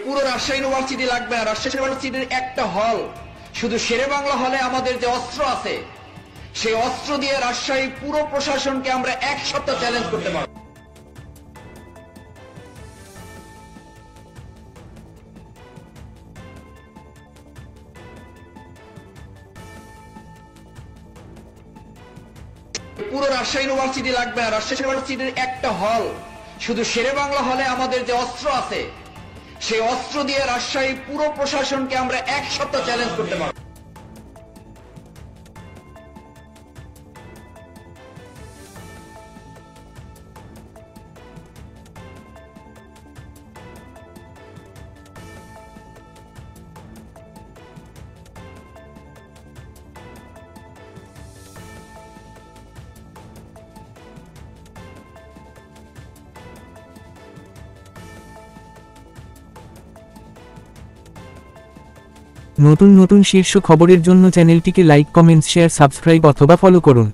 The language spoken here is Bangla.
পুরো রাজশাহী ইউনিভার্সিটি লাগবে না। রাজশাহী ইউনিভার্সিটির একটা হল, শুধু শেরে বাংলা হলে আমাদের যে অস্ত্র আছে সেই অস্ত্র দিয়ে রাজশাহী পুরো প্রশাসনকে আমরা এক সপ্তাহ চ্যালেঞ্জ করতে পারব। পুরো রাজশাহী ইউনিভার্সিটি লাগবে না। রাজশাহী ইউনিভার্সিটির একটা হল, শুধু শেরে বাংলা হলে আমাদের যে অস্ত্র আছে সেই অস্ত্র দিয়ে রাজশাহী পুরো প্রশাসনকে আমরা এক সপ্তাহ চ্যালেঞ্জ করতে পারব। নতুন নতুন শীর্ষ খবরের জন্য চ্যানেলটিকে লাইক, কমেন্টস, শেয়ার, সাবস্ক্রাইব অথবা ফলো করুন।